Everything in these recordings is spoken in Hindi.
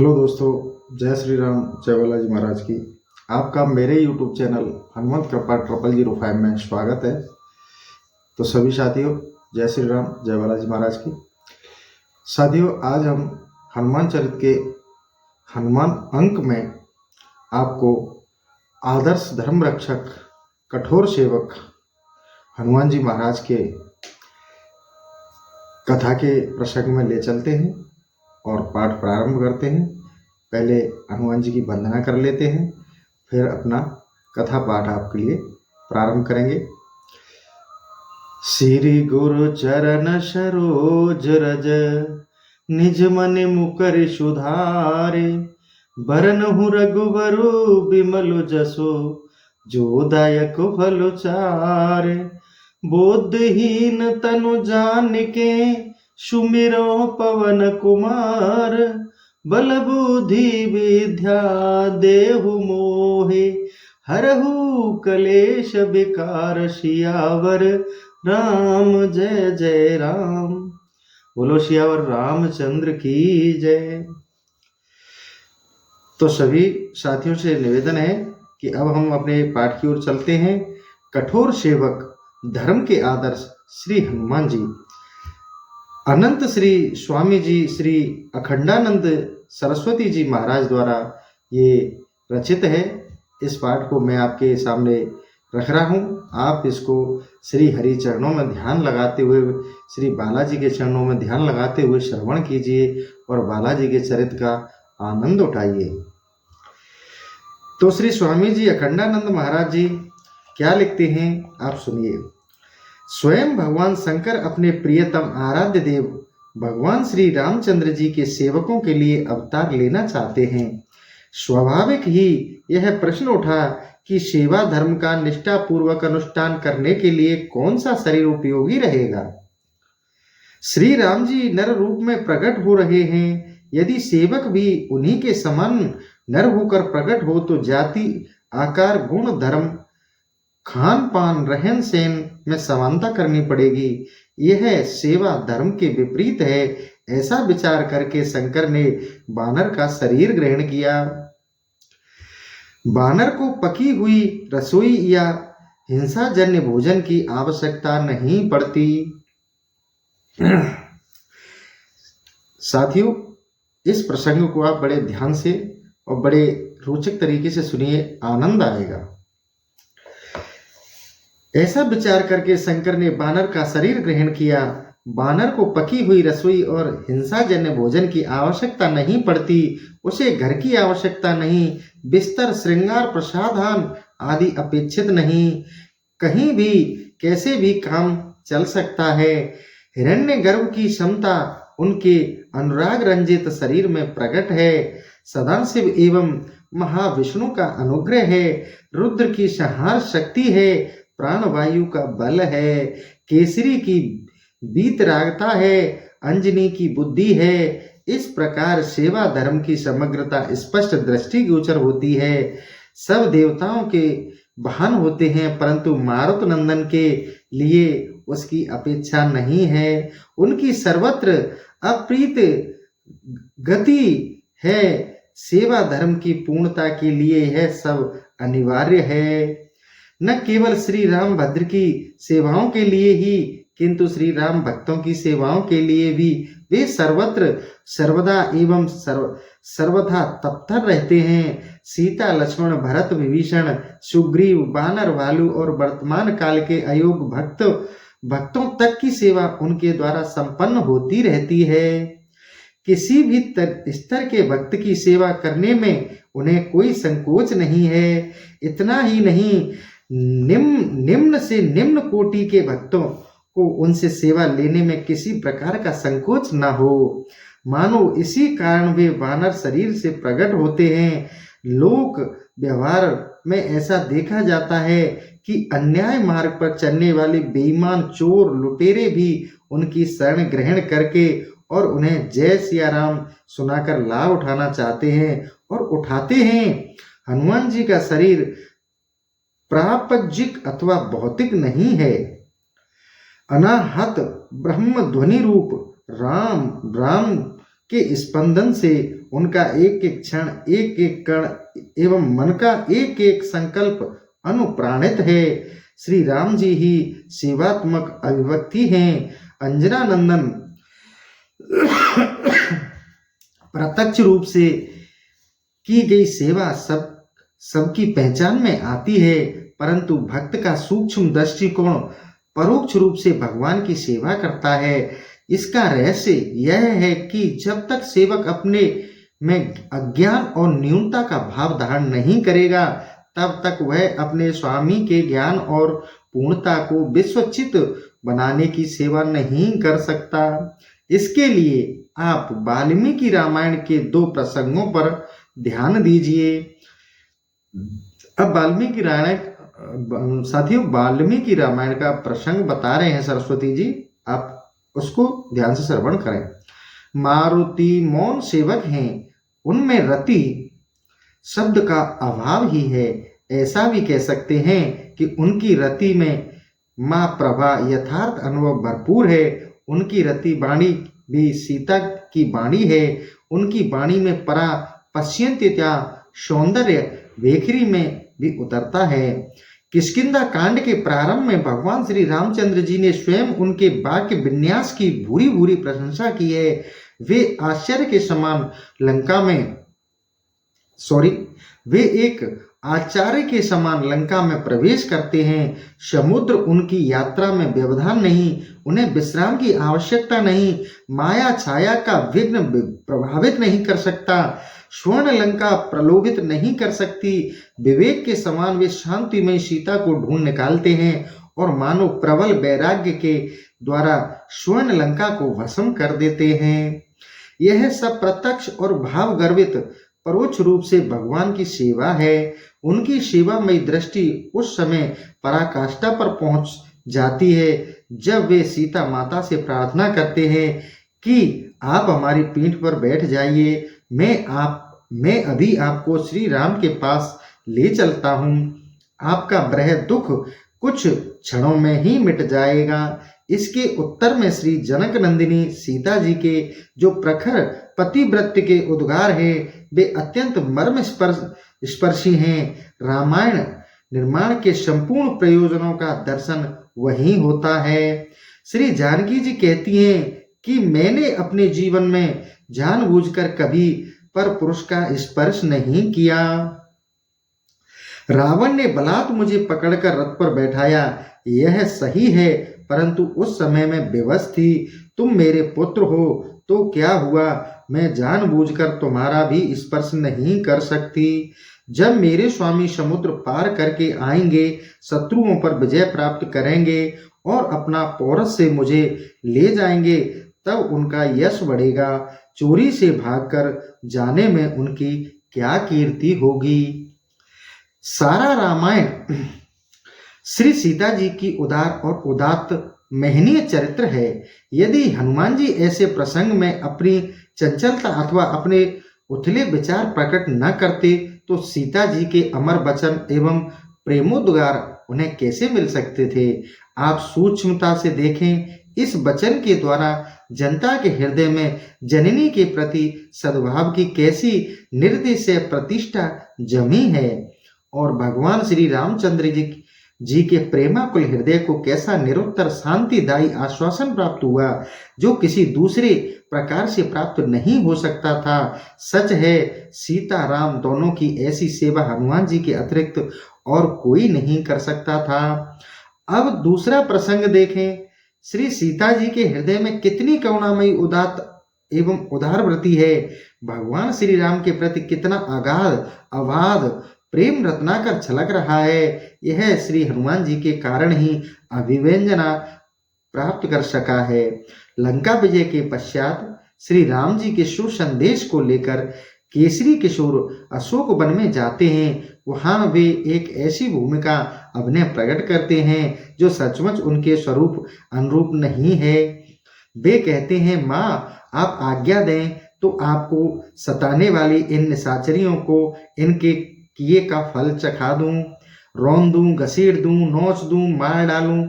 हेलो दोस्तों, जय श्री राम, जय बालाजी महाराज की। आपका मेरे यूट्यूब चैनल हनुमंत कृपा 0005 में स्वागत है। तो सभी साथियों, जय श्री राम, जय बालाजी महाराज की। साथियों, आज हम हनुमान चरित के हनुमान अंक में आपको आदर्श धर्म रक्षक, कठोर सेवक हनुमान जी महाराज के कथा के प्रसंग में ले चलते हैं और पाठ प्रारंभ करते हैं। पहले हनुमान जी की वंदना कर लेते हैं, फिर अपना कथा पाठ आपके लिए प्रारंभ करेंगे। श्री गुरु चरण सरोज रज, निज मन मुकर सुधारे। बरनहु रघुबरु बिमल जसो, जो दायक फल चारे। बोधहीन तनु जानिके, सुमिरो पवन कुमार। बल बुद्धि विद्या देहु मोहे, हरहु कलेश विकार। सियावर राम जय जय राम। बोलो सियावर रामचंद्र की जय। तो सभी साथियों से निवेदन है कि अब हम अपने पाठ की ओर चलते हैं। कठोर सेवक, धर्म के आदर्श श्री हनुमान जी। अनंत श्री स्वामी जी श्री अखंडानंद सरस्वती जी महाराज द्वारा ये रचित है। इस पाठ को मैं आपके सामने रख रहा हूँ। आप इसको श्री हरि चरणों में ध्यान लगाते हुए, श्री बालाजी के चरणों में ध्यान लगाते हुए श्रवण कीजिए और बालाजी के चरित्र का आनंद उठाइए। तो श्री स्वामी जी अखंडानंद महाराज जी क्या लिखते हैं, आप सुनिए। स्वयं भगवान शंकर अपने प्रियतम आराध्य देव भगवान श्री रामचंद्र जी के सेवकों के लिए अवतार लेना चाहते हैं। स्वाभाविक ही यह प्रश्न उठा कि सेवा धर्म का निष्ठापूर्वक अनुष्ठान करने के लिए कौन सा शरीर उपयोगी रहेगा। श्री राम जी नर रूप में प्रकट हो रहे हैं। यदि सेवक भी उन्हीं के समान नर होकर प्रकट हो तो जाति, आकार, गुण, धर्म, खान पान, रहन सहन में समानता करनी पड़ेगी। यह सेवा धर्म के विपरीत है। ऐसा विचार करके शंकर ने बानर का शरीर ग्रहण किया। बानर को पकी हुई रसोई या हिंसाजन्य भोजन की आवश्यकता नहीं पड़ती। साथियों, इस प्रसंग को आप बड़े ध्यान से और बड़े रोचक तरीके से सुनिए, आनंद आएगा। ऐसा विचार करके शंकर ने बानर का शरीर ग्रहण किया। बानर को पकी हुई रसोई और हिंसाजन्य भोजन की आवश्यकता नहीं पड़ती। उसे घर की आवश्यकता नहीं, बिस्तर, श्रृंगार, प्रसाधन आदि अपेक्षित नहीं। कहीं भी कैसे भी काम चल सकता है। हिरण्यगर्भ की क्षमता उनके अनुराग रंजित शरीर में प्रकट है। सदाशिव एवं महाविष्णु का अनुग्रह है। रुद्र की संहार शक्ति है। प्राणवायु का बल है। केसरी की वीतरागता है। अंजनी की बुद्धि है। इस प्रकार सेवा धर्म की समग्रता स्पष्ट दृष्टिगोचर होती है। सब देवताओं के वाहन होते हैं, परंतु मारुत नंदन के लिए उसकी अपेक्षा नहीं है। उनकी सर्वत्र अप्रीत गति है। सेवा धर्म की पूर्णता के लिए यह सब अनिवार्य है। न केवल श्री राम भद्र की सेवाओं के लिए ही, किंतु श्री राम भक्तों की सेवाओं के लिए भी वे सर्वत्र सर्वदा एवं सर्वथा तत्पर रहते हैं। सीता, लक्ष्मण, भरत, विभीषण, सुग्रीव, वानर, भालू और वर्तमान काल के अयोग भक्तों तक की सेवा उनके द्वारा संपन्न होती रहती है। किसी भी स्तर के भक्त की सेवा करने में उन्हें कोई संकोच नहीं है। इतना ही नहीं, निम्न से निम्न कोटि के भक्तों को उनसे सेवा लेने में किसी प्रकार का संकोच न हो। मानो इसी कारण वे वानर शरीर से प्रकट होते हैं। लोक व्यवहार में ऐसा देखा जाता है कि अन्याय मार्ग पर चलने वाले बेईमान, चोर, लुटेरे भी उनकी शरण ग्रहण करके और उन्हें जय सिया राम सुनाकर लाभ उठाना चाहते हैं और उठाते हैं। हनुमान जी का शरीर प्रापंचिक अथवा भौतिक नहीं है। अनाहत ब्रह्म ध्वनि रूप राम राम के स्पंदन से उनका एक एक क्षण, एक एक कण एवं मन का एक एक संकल्प अनुप्राणित है। श्री राम जी ही सेवात्मक अभिव्यक्ति हैं। अंजना नंदन प्रत्यक्ष रूप से की गई सेवा सबकी पहचान में आती है, परंतु भक्त का सूक्ष्म दृष्टिकोण परोक्ष रूप से भगवान की सेवा करता है। इसका रहस्य यह है कि जब तक सेवक अपने में अज्ञान और न्यूनता का भाव धारण नहीं करेगा, तब तक वह अपने स्वामी के ज्ञान और पूर्णता को विश्वचित बनाने की सेवा नहीं कर सकता। इसके लिए आप वाल्मीकि रामायण के 2 प्रसंगों पर ध्यान दीजिए। अब वाल्मीकि रामायण का प्रसंग बता रहे हैं सरस्वती जी, आप उसको ध्यान से श्रवण करें। मारुति मौन सेवक हैं, उनमें रति शब्द का अभाव ही है। ऐसा भी कह सकते हैं कि उनकी रति में माँ प्रभा यथार्थ अनुभव भरपूर है। उनकी रति वाणी भी सीता की वाणी है। उनकी वाणी में परा पश्यन्त्यता सौंदर्य वेखरी में भी उतरता है। किष्किंधा कांड के प्रारंभ में भगवान श्री रामचंद्र जी ने स्वयं उनके वाक्य विन्यास की भूरी भूरी प्रशंसा की है। वे एक आचार्य के समान लंका में प्रवेश करते हैं। समुद्र उनकी यात्रा में व्यवधान नहीं, उन्हें विश्राम की आवश्यकता नहीं, माया छाया का विघ्न प्रभावित नहीं कर सकता। स्वर्ण लंका प्रलोभित नहीं कर सकती। विवेक के समान वे शांतिमय सीता को ढूंढ निकालते हैं और मानो प्रबल वैराग्य के द्वारा स्वर्ण लंका को भस्म कर देते हैं। यह सब प्रत्यक्ष और भाव गर्वित परोक्ष रूप से भगवान की सेवा है। उनकी सेवामयी दृष्टि उस समय पराकाष्ठा पर पहुंच जाती है जब वे सीता माता से प्रार्थना करते हैं कि आप हमारी पीठ पर बैठ जाइए, मैं अभी आपको श्री राम के पास ले चलता हूँ। आपका बृहद दुख कुछ क्षणों में ही मिट जाएगा। इसके उत्तर में श्री जनक नंदिनी सीता जी के जो प्रखर पतिव्रत्य के उद्गार हैं, वे अत्यंत मर्म स्पर्शी हैं। रामायण निर्माण के संपूर्ण प्रयोजनों का दर्शन वही होता है। श्री जानकी जी कहती हैं कि मैंने अपने जीवन में जानबूझकर कभी पर पुरुष का स्पर्श नहीं किया। रावण ने बलात् मुझे पकड़कर रथ पर बैठाया, यह सही है, परंतु उस समय में विवश थी। तुम मेरे पुत्र हो तो क्या हुआ, मैं जानबूझकर तुम्हारा भी स्पर्श नहीं कर सकती। जब मेरे स्वामी समुद्र पार करके आएंगे, शत्रुओं पर विजय प्राप्त करेंगे और अपना पौरस से मुझे ले जाएंगे, तब उनका यश बढ़ेगा। चोरी से भागकर जाने में उनकी क्या कीर्ति होगी। सारा रामायण श्री सीता जी की उदार और उदात्त महनीय चरित्र है। यदि हनुमान जी ऐसे प्रसंग में अपनी चंचलता अथवा अपने उथले विचार प्रकट न करते तो सीता जी के अमर वचन एवं प्रेमोद्गार उन्हें कैसे मिल सकते थे। आप सूक्ष्मता से देखें, इस वचन के द्वारा जनता के हृदय में जननी के प्रति सद्भाव की कैसी निर्दिशय प्रतिष्ठा जमी है और भगवान श्री रामचंद्र जी के प्रेमाकुल हृदय को कैसा निरुत्तर शांतिदायी आश्वासन प्राप्त हुआ जो किसी दूसरे प्रकार से प्राप्त नहीं हो सकता था। सच है, सीता राम दोनों की ऐसी सेवा हनुमान जी के अतिरिक्त और कोई नहीं कर सकता था। अब दूसरा प्रसंग देखें। श्री सीता जी के हृदय में कितनी करुणामयी उदात्त एवं उदारव्रति है। भगवान श्री राम के प्रति कितना अगाध अबाध प्रेम रत्नाकर छलक रहा है। यह श्री हनुमान जी के कारण ही अभिव्यंजना प्राप्त कर सका है। लंका विजय के पश्चात श्री राम जी के शुभ संदेश को लेकर केसरी किशोर अशोक वन में जाते हैं। वहां वे एक ऐसी भूमिका अभिनय प्रकट करते हैं जो सचमुच उनके स्वरूप अनुरूप नहीं है। वे कहते हैं, माँ आप आज्ञा दें तो आपको सताने वाली इन निशाचरियों को इनके किए का फल चखा दूं, रौन दूं, घसीट दूं, नोच दूं, मार डालूं।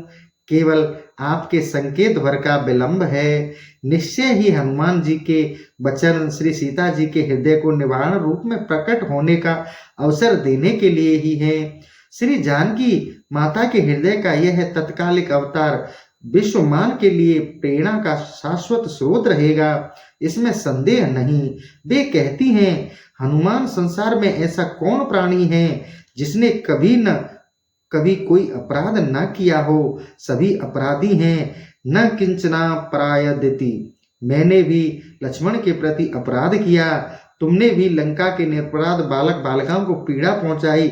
केवल आपके संकेत भर का विलंब है। निश्चय ही हनुमान जी के वचन श्री सीता जी के हृदय को निवारण रूप में प्रकट होने का अवसर देने के लिए ही है। श्री जानकी माता के हृदय का यह तत्कालिक अवतार विश्वमान के लिए प्रेरणा का शाश्वत स्रोत रहेगा, इसमें संदेह नहीं। वे कहती हैं, हनुमान संसार में ऐसा कौन प्राणी है जिसने कभी कोई अपराध न किया हो। सभी अपराधी हैं, न किंचना परायदिति। मैंने भी लक्ष्मण के प्रति अपराध किया, तुमने भी लंका के निरपराध बालक बालिकाओं को पीड़ा पहुंचाई।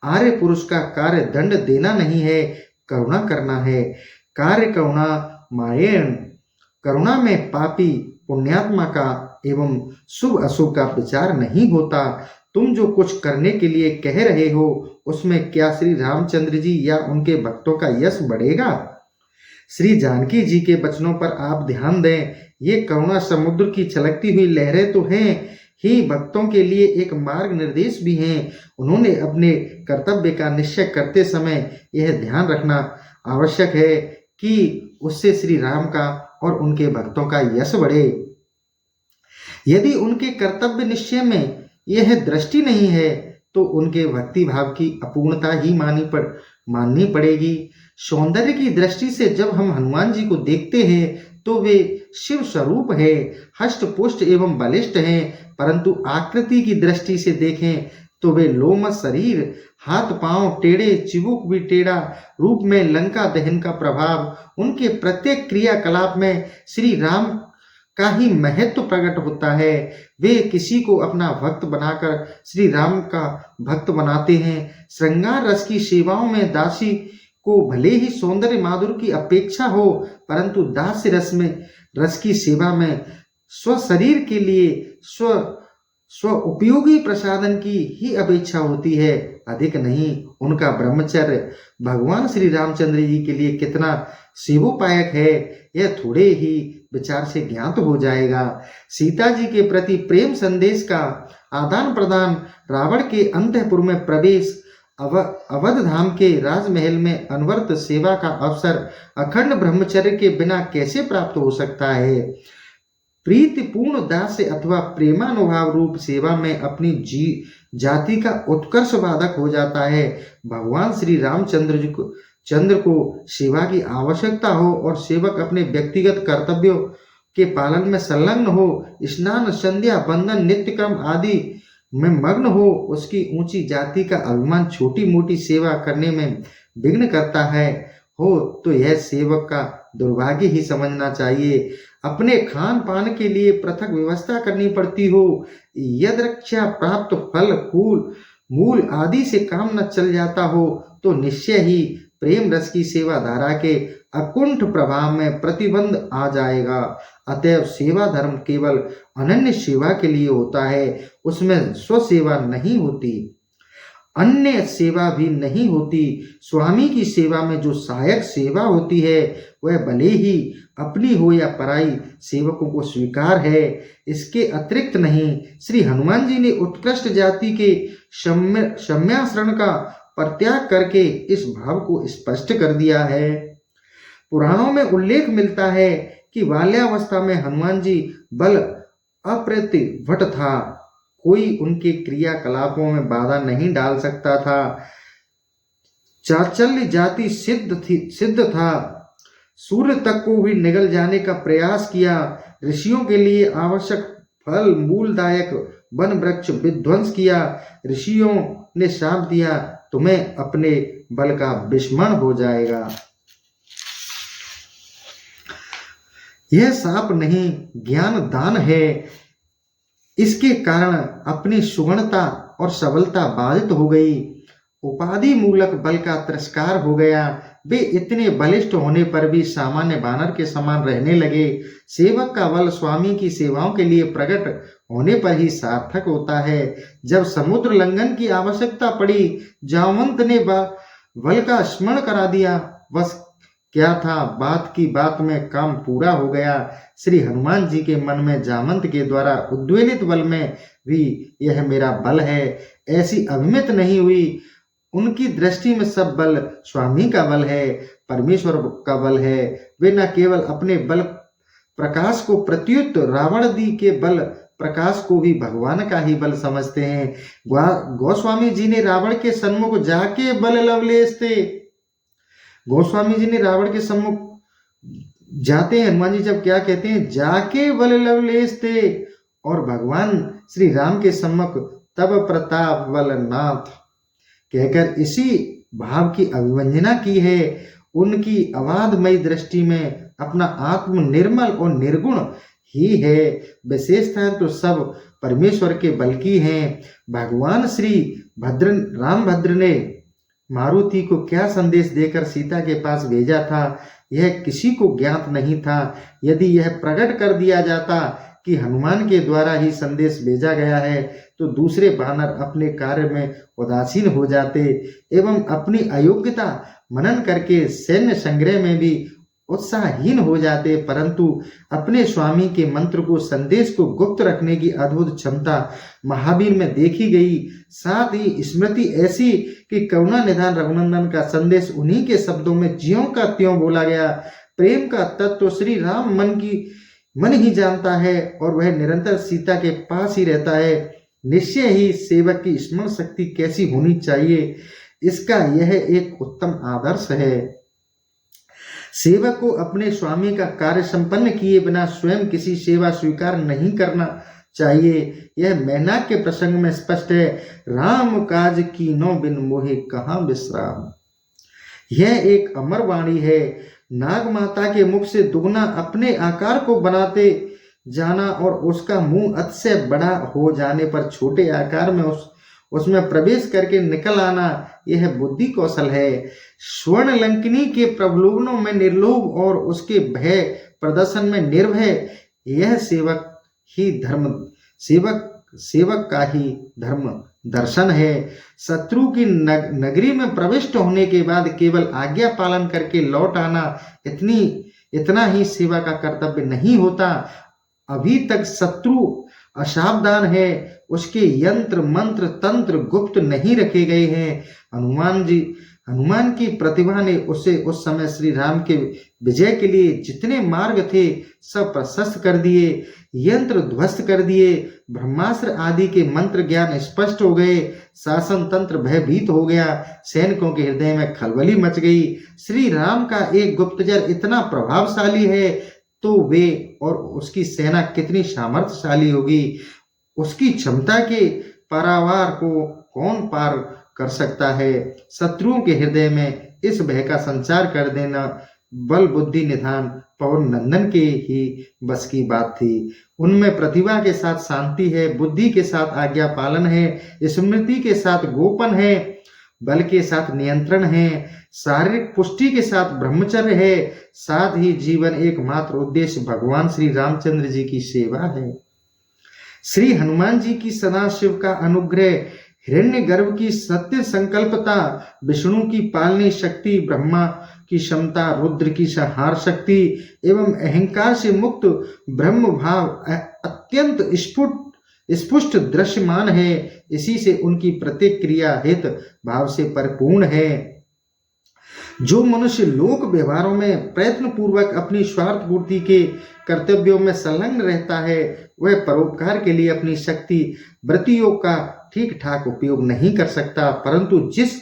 आर्य पुरुष का कार्य दंड देना नहीं है, करुणा करना है। कार्य करुणा मायेण। करुणा में पापी पुण्यात्मा का एवं शुभ अशुभ का विचार नहीं होता। तुम जो कुछ करने के लिए कह रहे हो उसमें क्या श्री रामचंद्र जी या उनके भक्तों का यश बढ़ेगा। श्री जानकी जी के वचनों पर आप ध्यान दें। ये करुणा समुद्र की छलकती हुई लहरें तो हैं ही, भक्तों के लिए एक मार्ग निर्देश भी हैं। उन्होंने अपने कर्तव्य का निश्चय करते समय यह ध्यान रखना आवश्यक है कि उससे श्री राम का और उनके भक्तों का यश बढ़े। यदि उनके कर्तव्य निश्चय में यह दृष्टि नहीं है तो उनके भक्ति भाव की अपूर्णता ही माननी पड़ेगी। सौंदर्य की दृष्टि से जब हम हनुमान जी को देखते हैं तो वे शिव स्वरूप है, हष्ट पुष्ट एवं बलिष्ठ हैं, परंतु आकृति की दृष्टि से देखें तो वे लोमश शरीर, हाथ पांव टेढ़े, चिबुक भी टेढ़ा, रूप में लंका दहन का प्रभाव, उनके प्रत्येक क्रियाकलाप में श्री राम का ही महत्व प्रकट होता है। वे किसी को अपना भक्त बनाकर श्री राम का भक्त बनाते हैं। श्रृंगार रस की सेवाओं में दासी को भले ही सौंदर्य माधुर्य की अपेक्षा हो, परंतु दास्य रस की सेवा में स्व शरीर के लिए स्व उपयोगी प्रसादन की ही अपेक्षा होती है, अधिक नहीं। उनका ब्रह्मचर्य भगवान श्री रामचंद्र जी के लिए कितना सेवोपायक है, यह थोड़े ही विचार से ज्ञात हो जाएगा। सीता जी के प्रति प्रेम संदेश का आदान प्रदान, रावण के अंतःपुर में प्रवेश, अवध धाम के राजमहल में अनवरत सेवा का अवसर अखंड ब्रह्मचर्य के बिना कैसे प्राप्त हो सकता है। प्रीतिपूर्ण दास्य अथवा प्रेमानुभाव रूप सेवा में अपनी जाति का उत्कर्ष बाधक हो जाता है। भगवान श्री रामचंद्र को सेवा की आवश्यकता हो और सेवक अपने व्यक्तिगत कर्तव्यों के पालन में संलग्न हो, स्नान संध्या बंधन नित्य क्रम आदि में मग्न हो, उसकी ऊंची जाति का अभिमान छोटी मोटी सेवा करने में विघ्न करता है हो तो यह सेवक का दुर्भाग्य ही समझना चाहिए। अपने खान पान के लिए पृथक व्यवस्था करनी पड़ती हो, यदृच्छा प्राप्त फल फूल मूल आदि से काम न चल जाता हो तो निश्चय ही प्रेम रस की सेवा धारा के अकुंठ प्रभाव में प्रतिबंध आ जाएगा। अतएव सेवा धर्म केवल अनन्य सेवा के लिए होता है, उसमें स्वसेवा नहीं होती, अन्य सेवा भी नहीं होती। स्वामी की सेवा में जो सहायक सेवा होती है वह भले ही अपनी हो या पराई सेवकों को स्वीकार है, इसके अतिरिक्त नहीं। श्री हनुमान जी ने उत्कृष्ट जाति के सम्याश्रण का परित्याग करके इस भाव को स्पष्ट कर दिया है। पुराणों में उल्लेख मिलता है कि बाल्यावस्था में हनुमान जी बल अप्रतिभट था, कोई उनके क्रियाकलापों में बाधा नहीं डाल सकता था। चांचल्य जाति सिद्ध था, सूर्य तक को भी निगल जाने का प्रयास किया। ऋषियों के लिए आवश्यक फल मूलदायक वन वृक्ष विध्वंस किया। ऋषियों ने शाप दिया, तुम्हें अपने बल का विस्मरण हो जाएगा। यह शाप नहीं, ज्ञान दान है। इसके कारण अपनी सुगणता और सबलता बाधित हो गई, उपाधि मूलक बल का तिरस्कार हो गया। वे इतने बलिष्ठ होने पर भी सामान्य बानर के समान रहने लगे। सेवक का बल स्वामी की सेवाओं के लिए प्रकट होने पर ही सार्थक होता है। जब समुद्र लंघन की आवश्यकता पड़ी, जामवंत ने बल का स्मरण करा दिया। बस क्या था, बात की बात में काम पूरा हो गया। श्री हनुमान जी के मन में जामवंत के द्वारा उद्वेलित बल में भी यह मेरा बल है ऐसी अभिमत नहीं हुई। उनकी दृष्टि में सब बल स्वामी का बल है। परमेश्वर का बल है। वे न केवल अपने बल प्रकाश को प्रत्युत रावण दी के बल प्रकाश को भी भगवान का ही बल समझते हैं। गोस्वामी जी ने रावण के सन्मुख जाके बल लवलेश थे। गोस्वामी जी ने रावण के सम्मुख जाते हैं, हनुमान जी जब क्या कहते हैं, जाके बल लवलेश थे, और भगवान श्री राम के सम्मुख तब प्रताप बलनाथ कहकर इसी भाव की अभिवंदना की है। उनकी अबाधमयी दृष्टि में अपना आत्म निर्मल और निर्गुण ही है। विशेषताएं तो सब परमेश्वर के बल की हैं। भगवान श्री रामभद्र ने मारुति को क्या संदेश देकर सीता के पास भेजा था, यह किसी को ज्ञात नहीं था। यदि यह प्रकट कर दिया जाता कि हनुमान के द्वारा ही संदेश भेजा गया है, तो दूसरे वानर अपने कार्य में उदासीन हो जाते एवं अपनी अयोग्यता मनन करके सैन्य संग्रह में भी उत्साहहीन हो जाते। परंतु अपने स्वामी के मंत्र को, संदेश को गुप्त रखने की अद्भुत क्षमता महावीर में देखी गई। साथ ही स्मृति ऐसी कि करुणा निधान रघुनंदन का संदेश उन्हीं के शब्दों में ज्यों का त्यों बोला गया। प्रेम का तत्व श्री राम मन ही जानता है और वह निरंतर सीता के पास ही रहता है। निश्चय ही सेवक की स्मरण शक्ति कैसी होनी चाहिए, इसका यह एक उत्तम आदर्श है। सेवक को अपने स्वामी का कार्य संपन्न किए बिना स्वयं किसी सेवा स्वीकार नहीं करना चाहिए। यह मैनाक के प्रसंग में स्पष्ट है। राम काज कीनो बिन मोहे कहाँ विश्राम। यह एक अमर वाणी है। नाग माता के मुख से दुगना अपने आकार को बनाते जाना और उसका मुंह अतिशय बड़ा हो जाने पर छोटे आकार में उसमें प्रवेश करके निकल आना, यह बुद्धि कौशल है। स्वर्ण लंकिनी के प्रलोभनों में निर्लोभ और उसके भय प्रदर्शन में निर्भय, यह सेवक का ही धर्म दर्शन है। शत्रु की नगरी में प्रविष्ट होने के बाद केवल आज्ञा पालन करके लौट आना इतना ही सेवा का कर्तव्य नहीं होता। अभी तक शत्रु असावधान है, उसके यंत्र मंत्र तंत्र गुप्त नहीं रखे गए हैं। हनुमान की प्रतिभा ने उसे उस समय श्री राम के विजय के लिए जितने मार्ग थे सब प्रशस्त कर दिए, यंत्र ध्वस्त कर दिए, ब्रह्मास्त्र आदि के मंत्र ज्ञान स्पष्ट हो गए, शासन तंत्र भयभीत हो गया, सैनिकों के हृदय में खलबली मच गई। श्री राम का एक गुप्तचर इतना प्रभावशाली है तो वे और उसकी सेना कितनी सामर्थ्यशाली होगी। उसकी क्षमता के पारावार को कौन पार कर सकता है। शत्रुओं के हृदय में इस भय का संचार कर देना बल बुद्धि निधान पवन नंदन के ही बस की बात थी। उनमें प्रतिभा के साथ शांति है, बुद्धि के साथ आज्ञा पालन है, स्मृति के साथ गोपन है, बल के साथ नियंत्रण है, शारीरिक पुष्टि के साथ ब्रह्मचर्य है, साथ ही जीवन एकमात्र उद्देश्य भगवान श्री रामचंद्र जी की सेवा है। श्री हनुमान जी की सदाशिव का अनुग्रह, हिरण्य गर्भ की सत्य संकल्पता, विष्णु की पालनी शक्ति, ब्रह्मा की क्षमता, रुद्र की संहार शक्ति एवं अहंकार से मुक्त ब्रह्म भाव अत्यंत स्पुष्ट दृश्यमान है। इसी से उनकी प्रत्येक क्रिया हित भाव से परिपूर्ण है। जो मनुष्य लोक व्यवहारों में प्रयत्न पूर्वक अपनी स्वार्थ पूर्ति के कर्तव्यों में संलग्न रहता है, वह परोपकार के लिए अपनी शक्ति वृत्तियों का ठीक ठाक उपयोग नहीं कर सकता। परंतु जिस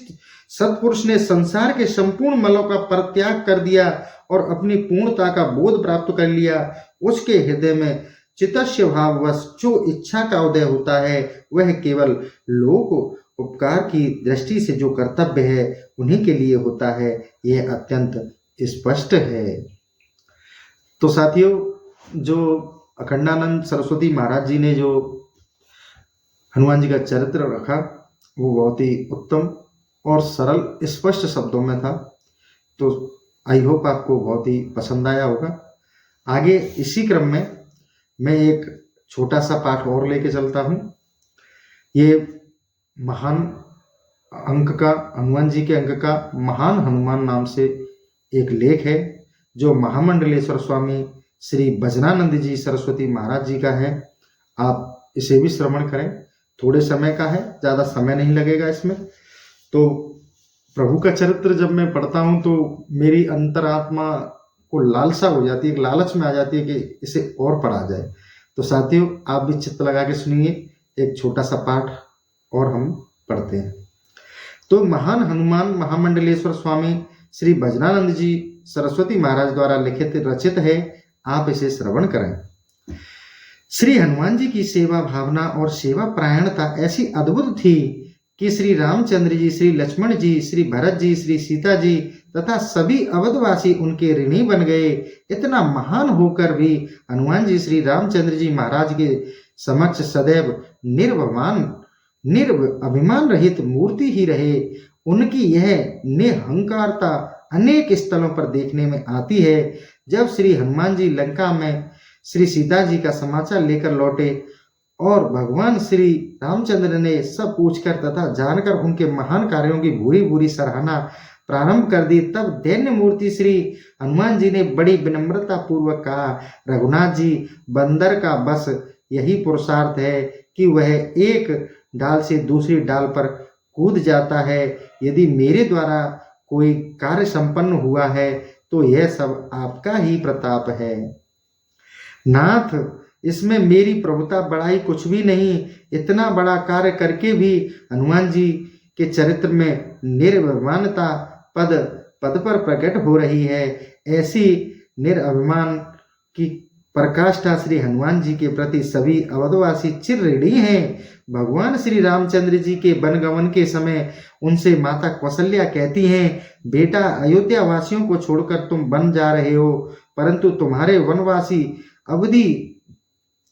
सत्पुरुष ने संसार के संपूर्ण मलों का परित्याग कर दिया और अपनी पूर्णता का बोध प्राप्त कर लिया, उसके हृदय में चितस्य भाववश जो इच्छा का उदय होता है, वह केवल लोक उपकार की दृष्टि से जो कर्तव्य है उन्हीं के लिए होता है। यह अत्यंत स्पष्ट है। तो साथियों, जो अखंडानंद सरस्वती महाराज जी ने जो हनुमान जी का चरित्र रखा वो बहुत ही उत्तम और सरल स्पष्ट शब्दों में था। तो आई होप आपको बहुत ही पसंद आया होगा। आगे इसी क्रम में मैं एक छोटा सा पाठ और लेके चलता हूँ। ये महान अंक का, हनुमान जी के अंक का महान हनुमान नाम से एक लेख है जो महामंडलेश्वर स्वामी श्री भजनानंद जी सरस्वती महाराज जी का है। आप इसे भी श्रवण करें। थोड़े समय का है, ज़्यादा समय नहीं लगेगा इसमें। तो प्रभु का चरित्र जब मैं पढ़ता हूँ तो मेरी अंतरात्मा को लालसा हो जाती है, एक लालच में आ जाती है कि इसे और पढ़ा जाए। तो साथियों, आप भी चित्त लगा के सुनिए, एक छोटा सा पाठ और हम पढ़ते हैं। तो महान हनुमान महामंडलेश्वर स्वामी श्री भजनानंद जी सरस्वती महाराज द्वारा लिखित रचित है, आप इसे श्रवण करें। श्री हनुमान जी की सेवा भावना और सेवा परायणता ऐसी अद्भुत थी कि श्री रामचंद्र जी, श्री लक्ष्मण जी, श्री भरत जी, श्री सीता जी तथा सभी अवधवासी उनके ऋणी बन गए। इतना महान होकर भी हनुमान जी श्री रामचंद्र जी महाराज के समक्ष सदैव अभिमान रहित मूर्ति ही रहे। उनकी यह निहंकारता अनेक स्थलों पर देखने में आती है। जब श्री हनुमान जी लंका में श्री सीता जी का समाचार लेकर लौटे और भगवान श्री रामचंद्र ने सब पूछकर तथा जानकर उनके महान कार्यों की भूरी भूरी सराहना प्रारंभ कर दी, तब दैन्य मूर्ति श्री हनुमान जी ने बड़ी विनम्रता पूर्वक कहा, रघुनाथ जी, बंदर का बस यही पुरुषार्थ है कि वह एक डाल से दूसरी डाल पर कूद जाता है। यदि मेरे द्वारा कोई कार्य संपन्न हुआ है तो यह सब आपका ही प्रताप है। नाथ, इसमें मेरी प्रभुता बड़ाई कुछ भी नहीं। इतना बड़ा कार्य करके भी हनुमान जी के चरित्र में निर्भिमानता पद पद पर प्रकट हो रही है। ऐसी निरभिमान की प्रकाष्ठा श्री हनुमान जी के प्रति सभी अवधवासी चिर ऋणी हैं। भगवान श्री रामचंद्र जी के वनगमन के समय उनसे माता कौशल्या कहती हैं, बेटा, अयोध्या वासियों को छोड़कर तुम वन जा रहे हो, परंतु तुम्हारे वनवासी अवधि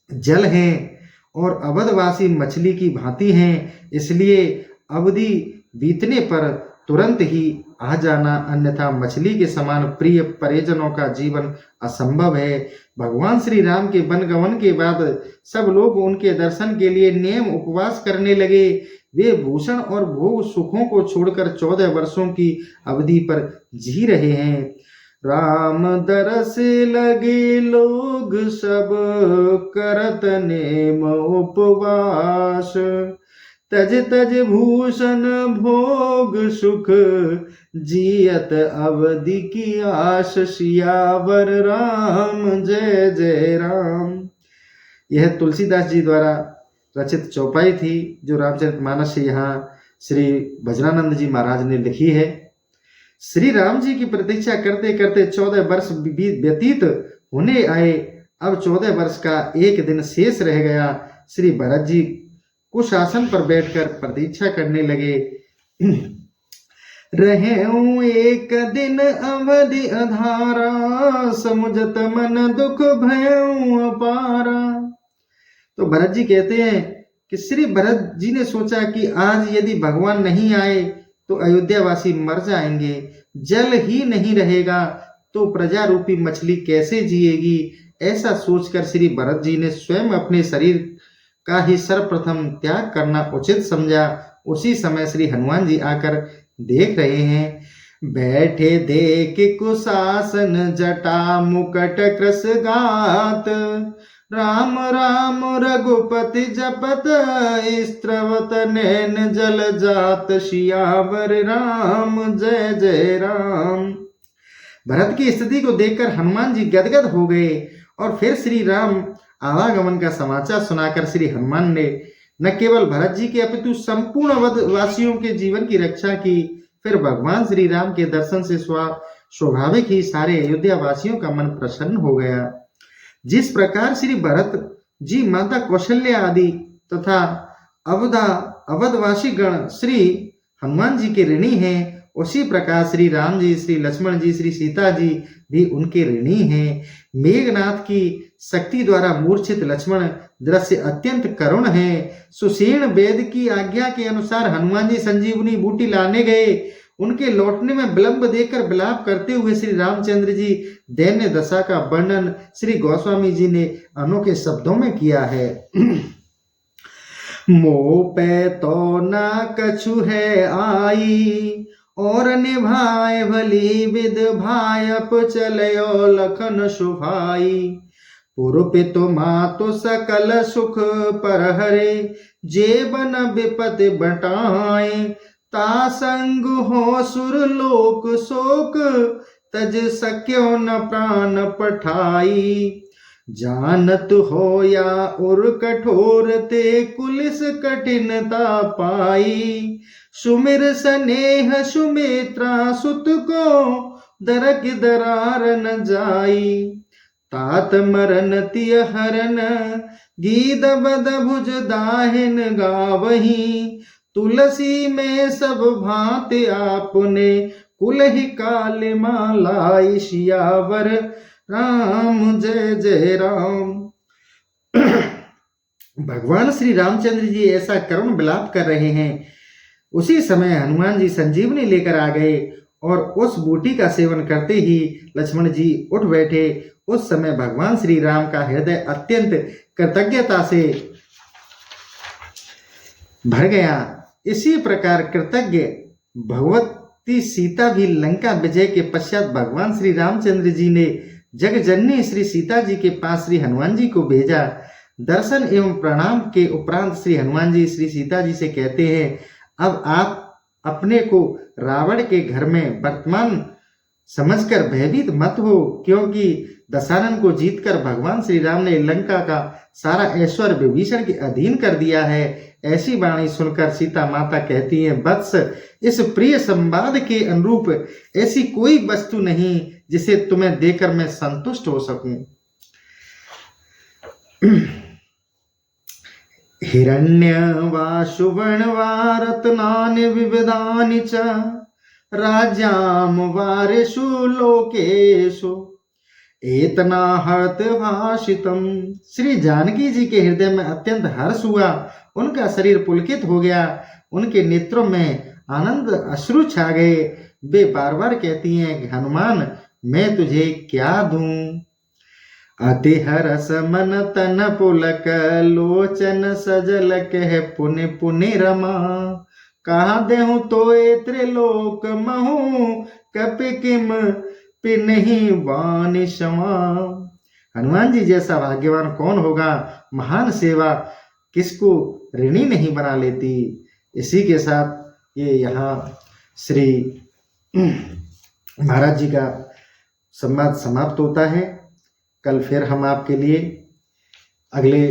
जल हैं और अवधवासी मछली की भांति हैं, इसलिए अवधि बीतने पर तुरंत ही आ जाना, अन्यथा मछली के समान प्रिय परिजनों का जीवन असंभव है। भगवान श्री राम के वनगमन के बाद सब लोग उनके दर्शन के लिए नियम उपवास करने लगे। वे भूषण और भोग सुखों को छोड़कर 14 वर्षों की अवधि पर जी रहे हैं। राम दरस लगे लोग सब करत नेम उपवास, तज तज भूषण भोग सुख जियत अवधि की आश, सियावर राम जय जय राम। यह तुलसीदास जी द्वारा रचित चौपाई थी जो रामचरितमानस से यहाँ श्री भजनानंद जी महाराज ने लिखी है। श्री राम जी की प्रतीक्षा करते करते 14 वर्ष व्यतीत होने आए। अब 14 वर्ष का एक दिन शेष रह गया। श्री भरत जी कुछ आसन पर बैठकर प्रतीक्षा करने लगे। रहूं एक दिन अवधि अधारा, समुझत मन दुख भयऊ अपारा। तो भरत जी कहते हैं कि श्री भरत जी ने सोचा कि आज यदि भगवान नहीं आए तो अयोध्यावासी मर जाएंगे, जल ही नहीं रहेगा तो प्रजा रूपी मछली कैसे जिएगी। ऐसा सोचकर श्री भरत जी ने स्वयं अपने शरीर का ही सर्वप्रथम त्याग करना उचित समझा। उसी समय श्री हनुमान जी आकर देख रहे हैं। बैठे देख कुशासन जटा मुकट कृस गात, राम राम रघुपति जपत स्त्रवत नैन जल जात, सियावर राम जय जय राम। भरत की स्थिति को देखकर हनुमान जी गदगद हो गए और फिर श्री राम आवागमन का समाचार सुनाकर श्री हनुमान ने न केवल भरत जी के अपितु संपूर्ण वासियों के जीवन की रक्षा की। फिर भगवान श्री राम के दर्शन से स्वाभाविक ही सारे अयोध्या वासियों का मन प्रसन्न हो गया। जिस प्रकार श्री भरत जी माता कौशल्या आदि तथा अवधवासी गण श्री हनुमान जी के ऋणी हैं, उसी प्रकार श्री राम जी, श्री लक्ष्मण जी, श्री सीता जी भी उनके ऋणी हैं। मेघनाथ की शक्ति द्वारा मूर्छित लक्ष्मण दृश्य अत्यंत करुण है। सुषेण वेद की आज्ञा के अनुसार हनुमान जी संजीवनी बूटी लाने गए। उनके लौटने में विलंब देखकर विलाप करते हुए श्री रामचंद्र जी दैन्य दशा का वर्णन श्री गोस्वामी जी ने अनोखे शब्दों में किया है। मोह पे तो ना कछु है आई, और निभाए भली विद भायप चलयो लखन सुभाई। पुरपित मातु सकल सुख पर हरे, जेबन विपति बटाए, तासंग हो सुर लोक शोक, तज सक्यो न प्राण पठाई। जानत हो या उर कठोर, ते कुलिस कठिनता पाई। सुमिर स्नेह सुमित्रा सुत को, दरक दरार न जाई। तात मरन तिय हरन, गीत बद भुज दाहिन गावही। तुलसी में सब भांति आपने, कुलहि काल मालाई। सियावर राम जय जय राम। भगवान श्री रामचंद्र जी ऐसा करुण विलाप कर रहे हैं। उसी समय हनुमान जी संजीवनी लेकर आ गए और उस बूटी का सेवन करते ही लक्ष्मण जी उठ बैठे। उस समय भगवान श्री राम का हृदय अत्यंत कृतज्ञता से भर गया। इसी प्रकार कृतज्ञ भगवती सीता भी लंका विजय के पश्चात भगवान श्री रामचंद्र जी ने जगजननी श्री सीता जी के पास श्री हनुमान जी को भेजा। दर्शन एवं प्रणाम के उपरांत श्री हनुमान जी श्री सीता जी से कहते हैं, अब आप अपने को रावण के घर में वर्तमान समझकर भयभीत मत हो, क्योंकि दशानन को जीतकर भगवान श्री राम ने लंका का सारा ऐश्वर्य विभीषण के अधीन कर दिया है। ऐसी वाणी सुनकर सीता माता कहती है, वत्स, इस प्रिय संवाद के अनुरूप ऐसी कोई वस्तु नहीं जिसे तुम्हें देकर मैं संतुष्ट हो सकूं। हिरण्य वा सुवर्ण वा रत्नानि विविधानि च, राज्याम वारेषु लोकेषु, एतना हर्त भाषितम। श्री जानकी जी के हृदय में अत्यंत हर्ष हुआ। उनका शरीर पुलकित हो गया। उनके नेत्रों में आनंद अश्रु छा गए। वे बार बार कहती हैं कि हनुमान, मैं तुझे क्या दूं। अति हरस मन तन पुलक, लोचन सजल कह पुनि पुनि रमा। कहा देहूं तोय त्रिलोक महु, कपि किम पिनहि वानि क्षमा। हनुमान जी जैसा भाग्यवान कौन होगा। महान सेवा किसको ऋणी नहीं बना लेती। इसी के साथ ये यहाँ श्री महाराज जी का संवाद समाप्त होता है। कल फिर हम आपके लिए अगले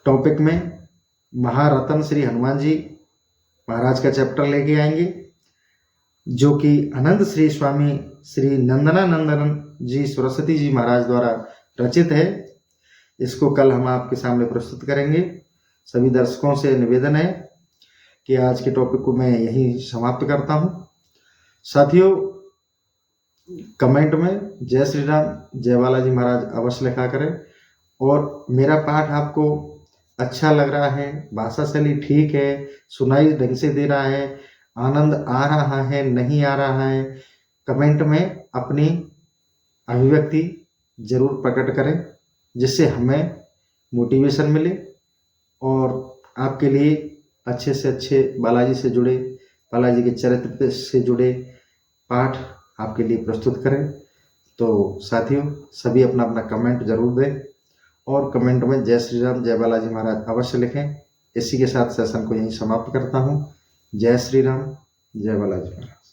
टॉपिक में महारत्न श्री हनुमान जी महाराज का चैप्टर लेके आएंगे, जो कि आनंद श्री स्वामी श्री नंदनानंदन जी सरस्वती जी महाराज द्वारा रचित है। इसको कल हम आपके सामने प्रस्तुत करेंगे। सभी दर्शकों से निवेदन है कि आज के टॉपिक को मैं यहीं समाप्त करता हूँ। साथियों, कमेंट में जय श्री राम जय बालाजी महाराज अवश्य लिखा करें। और मेरा पाठ आपको अच्छा लग रहा है, भाषा शैली ठीक है, सुनाई ढंग से दे रहा है, आनंद आ रहा है, नहीं आ रहा है, कमेंट में अपनी अभिव्यक्ति जरूर प्रकट करें, जिससे हमें मोटिवेशन मिले और आपके लिए अच्छे से अच्छे बालाजी से जुड़े, बालाजी के चरित्र से जुड़े पाठ आपके लिए प्रस्तुत करें। तो साथियों, सभी अपना अपना कमेंट जरूर दें और कमेंट में जय श्री राम जय बालाजी महाराज अवश्य लिखें। इसी के साथ सेशन को यहीं समाप्त करता हूँ। जय श्री राम जय बालाजी महाराज।